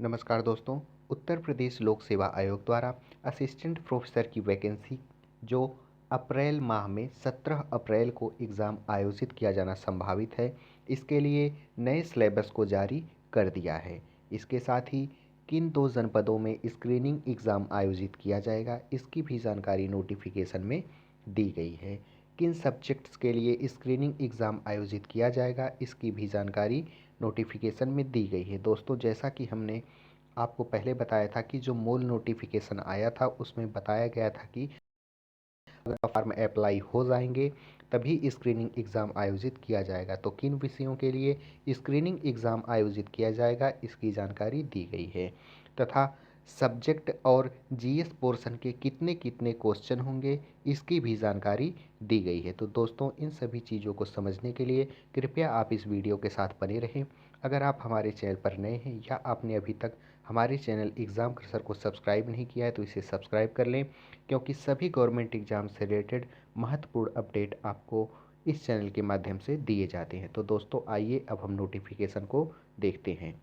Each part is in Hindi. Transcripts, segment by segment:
नमस्कार दोस्तों। उत्तर प्रदेश लोक सेवा आयोग द्वारा असिस्टेंट प्रोफेसर की वैकेंसी जो अप्रैल माह में 17 अप्रैल को एग्ज़ाम आयोजित किया जाना संभावित है, इसके लिए नए सिलेबस को जारी कर दिया है। इसके साथ ही किन 2 जनपदों में स्क्रीनिंग एग्ज़ाम आयोजित किया जाएगा, इसकी भी जानकारी नोटिफिकेशन में दी गई है। किन सब्जेक्ट्स के लिए स्क्रीनिंग एग्ज़ाम आयोजित किया जाएगा, इसकी भी जानकारी नोटिफिकेशन में दी गई है। दोस्तों, जैसा कि हमने आपको पहले बताया था कि जो मूल नोटिफिकेशन आया था उसमें बताया गया था कि अगर फॉर्म अप्लाई हो जाएंगे तभी स्क्रीनिंग एग्ज़ाम आयोजित किया जाएगा। तो किन विषयों के लिए स्क्रीनिंग एग्ज़ाम आयोजित किया जाएगा, इसकी जानकारी दी गई है तथा सब्जेक्ट और जीएस पोर्शन के कितने कितने क्वेश्चन होंगे, इसकी भी जानकारी दी गई है। तो दोस्तों, इन सभी चीज़ों को समझने के लिए कृपया आप इस वीडियो के साथ बने रहें। अगर आप हमारे चैनल पर नए हैं या आपने अभी तक हमारे चैनल एग्ज़ाम क्रशर को सब्सक्राइब नहीं किया है तो इसे सब्सक्राइब कर लें, क्योंकि सभी गवर्नमेंट एग्ज़ाम से रिलेटेड महत्वपूर्ण अपडेट आपको इस चैनल के माध्यम से दिए जाते हैं। तो दोस्तों, आइए अब हम नोटिफिकेशन को देखते हैं।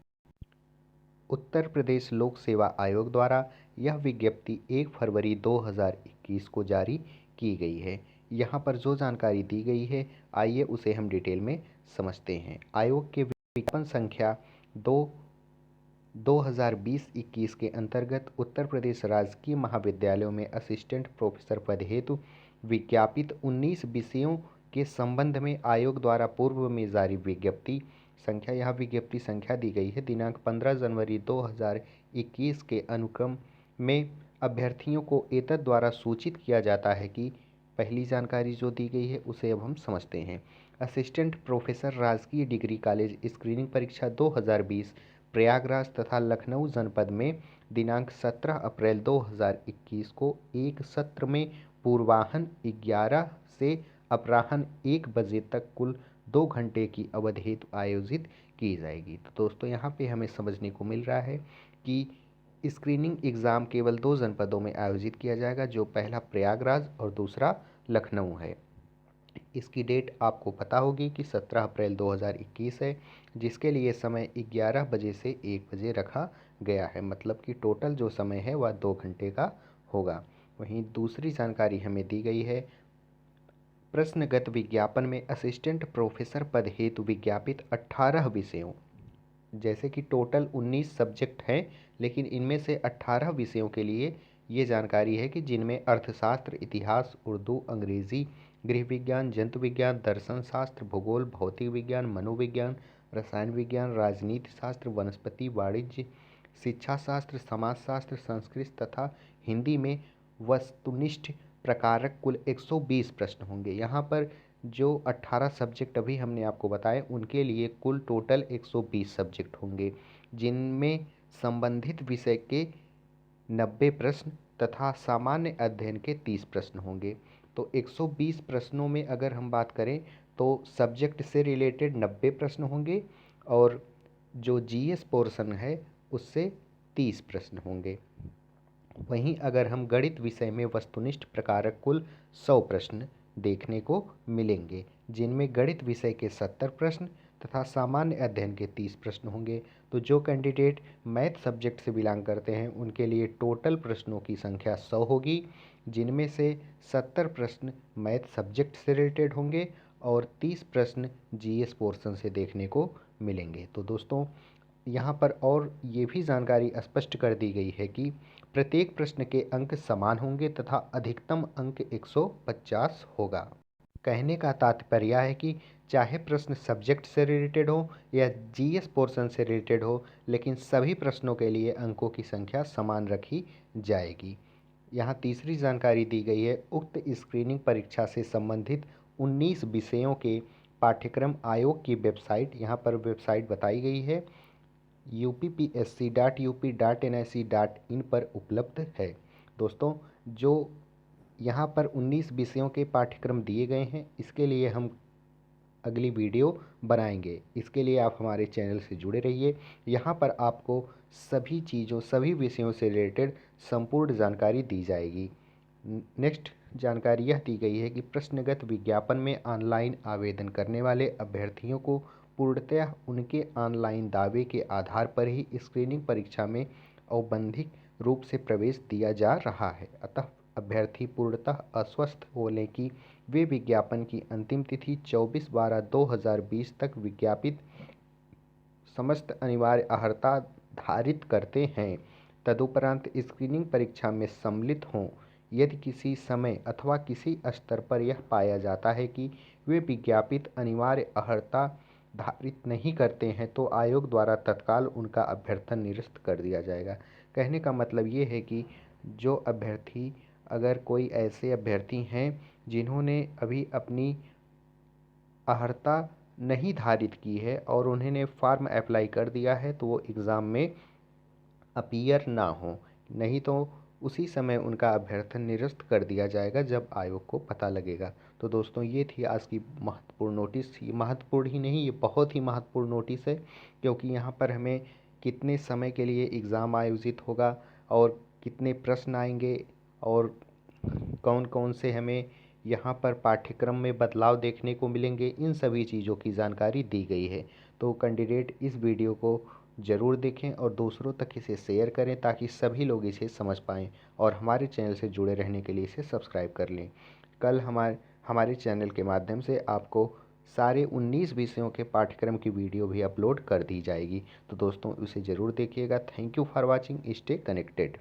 उत्तर प्रदेश लोक सेवा आयोग द्वारा यह विज्ञप्ति 1 फरवरी 2021 को जारी की गई है। यहाँ पर जो जानकारी दी गई है, आइए उसे हम डिटेल में समझते हैं। आयोग के विज्ञापन संख्या 2020-21 के अंतर्गत उत्तर प्रदेश राजकीय महाविद्यालयों में असिस्टेंट प्रोफेसर पद हेतु विज्ञापित 19 विषयों के संबंध में आयोग द्वारा पूर्व में जारी विज्ञप्ति संख्या, यह विज्ञप्ति संख्या दी गई है दिनांक 15 जनवरी 2021 के अनुक्रम में अभ्यर्थियों को एतद द्वारा सूचित किया जाता है कि पहली जानकारी जो दी गई है उसे अब हम समझते हैं। असिस्टेंट प्रोफेसर राजकीय डिग्री कॉलेज स्क्रीनिंग परीक्षा 2020 प्रयागराज तथा लखनऊ जनपद में दिनांक 17 अप्रैल 2021 को एक सत्र में पूर्वाह्न 11 से अपराह्न 1 बजे तक कुल 2 घंटे की अवधि हेतु आयोजित की जाएगी। तो दोस्तों, यहाँ पे हमें समझने को मिल रहा है कि स्क्रीनिंग एग्ज़ाम केवल 2 जनपदों में आयोजित किया जाएगा, जो पहला प्रयागराज और दूसरा लखनऊ है। इसकी डेट आपको पता होगी कि 17 अप्रैल 2021 है, जिसके लिए समय 11 बजे से 1 बजे रखा गया है। मतलब कि टोटल जो समय है वह 2 घंटे का होगा। वहीं दूसरी जानकारी हमें दी गई है, प्रश्नगत विज्ञापन में असिस्टेंट प्रोफेसर पद हेतु विज्ञापित 18 विषयों, जैसे कि टोटल 19 सब्जेक्ट हैं, लेकिन इनमें से 18 विषयों के लिए ये जानकारी है कि जिनमें अर्थशास्त्र, इतिहास, उर्दू, अंग्रेजी, गृह विज्ञान, जंतु विज्ञान, दर्शन शास्त्र, भूगोल, भौतिक विज्ञान, मनोविज्ञान, रसायन विज्ञान, राजनीति शास्त्र, वनस्पति, वाणिज्य, शिक्षा शास्त्र, समाजशास्त्र, संस्कृत तथा हिंदी में वस्तुनिष्ठ प्रकारक कुल 120 प्रश्न होंगे। यहाँ पर जो 18 सब्जेक्ट अभी हमने आपको बताए उनके लिए कुल टोटल 120 सब्जेक्ट होंगे, जिनमें संबंधित विषय के 90 प्रश्न तथा सामान्य अध्ययन के 30 प्रश्न होंगे। तो 120 प्रश्नों में अगर हम बात करें तो सब्जेक्ट से रिलेटेड 90 प्रश्न होंगे और जो जीएस पोर्शन है उससे 30 प्रश्न होंगे। वहीं अगर हम गणित विषय में वस्तुनिष्ठ प्रकारक कुल 100 प्रश्न देखने को मिलेंगे, जिनमें गणित विषय के 70 प्रश्न तथा सामान्य अध्ययन के 30 प्रश्न होंगे। तो जो कैंडिडेट मैथ सब्जेक्ट से बिलोंग करते हैं उनके लिए टोटल प्रश्नों की संख्या 100 होगी, जिनमें से 70 प्रश्न मैथ सब्जेक्ट से रिलेटेड होंगे और 30 प्रश्न जीएस पोर्शन से देखने को मिलेंगे। तो दोस्तों, यहाँ पर और ये भी जानकारी स्पष्ट कर दी गई है कि प्रत्येक प्रश्न के अंक समान होंगे तथा अधिकतम अंक 150 होगा। कहने का तात्पर्य है कि चाहे प्रश्न सब्जेक्ट से रिलेटेड हो या जीएस पोर्शन से रिलेटेड हो, लेकिन सभी प्रश्नों के लिए अंकों की संख्या समान रखी जाएगी। यहाँ तीसरी जानकारी दी गई है, उक्त स्क्रीनिंग परीक्षा से संबंधित 19 विषयों के पाठ्यक्रम आयोग की वेबसाइट, यहाँ पर वेबसाइट बताई गई है uppsc.up.nic.in पर उपलब्ध है। दोस्तों, जो यहाँ पर 19 विषयों के पाठ्यक्रम दिए गए हैं, इसके लिए हम अगली वीडियो बनाएंगे। इसके लिए आप हमारे चैनल से जुड़े रहिए। यहाँ पर आपको सभी चीज़ों, सभी विषयों से रिलेटेड संपूर्ण जानकारी दी जाएगी। नेक्स्ट जानकारी यह दी गई है कि प्रश्नगत विज्ञापन में ऑनलाइन आवेदन करने वाले अभ्यर्थियों को पूर्णतः उनके ऑनलाइन दावे के आधार पर ही स्क्रीनिंग परीक्षा में औपबंधिक रूप से प्रवेश दिया जा रहा है। अतः अभ्यर्थी पूर्णतः आश्वस्त हो लें कि वे विज्ञापन की अंतिम तिथि 24/12/2020 तक विज्ञापित समस्त अनिवार्य अर्हता धारित करते हैं। तदुपरांत स्क्रीनिंग परीक्षा में सम्मिलित हों। यदि किसी समय अथवा किसी स्तर पर यह पाया जाता है कि वे विज्ञापित अनिवार्य अर्हता धारित नहीं करते हैं तो आयोग द्वारा तत्काल उनका अभ्यर्थन निरस्त कर दिया जाएगा। कहने का मतलब ये है कि जो अभ्यर्थी, अगर कोई ऐसे अभ्यर्थी हैं जिन्होंने अभी अपनी अर्हता नहीं धारित की है और उन्होंने फॉर्म अप्लाई कर दिया है, तो वो एग्ज़ाम में अपीयर ना हो, नहीं तो उसी समय उनका अभ्यर्थन निरस्त कर दिया जाएगा जब आयोग को पता लगेगा। तो दोस्तों, ये थी आज की महत्वपूर्ण नोटिस। ये महत्वपूर्ण ही नहीं, ये बहुत ही महत्वपूर्ण नोटिस है, क्योंकि यहाँ पर हमें कितने समय के लिए एग्ज़ाम आयोजित होगा और कितने प्रश्न आएंगे और कौन कौन से हमें यहाँ पर पाठ्यक्रम में बदलाव देखने को मिलेंगे, इन सभी चीज़ों की जानकारी दी गई है। तो कैंडिडेट इस वीडियो को ज़रूर देखें और दूसरों तक इसे शेयर करें ताकि सभी लोग इसे समझ पाएँ और हमारे चैनल से जुड़े रहने के लिए इसे सब्सक्राइब कर लें। कल हमारे चैनल के माध्यम से आपको सारे 19 विषयों के पाठ्यक्रम की वीडियो भी अपलोड कर दी जाएगी। तो दोस्तों, इसे ज़रूर देखिएगा। Thank you for watching. Stay connected.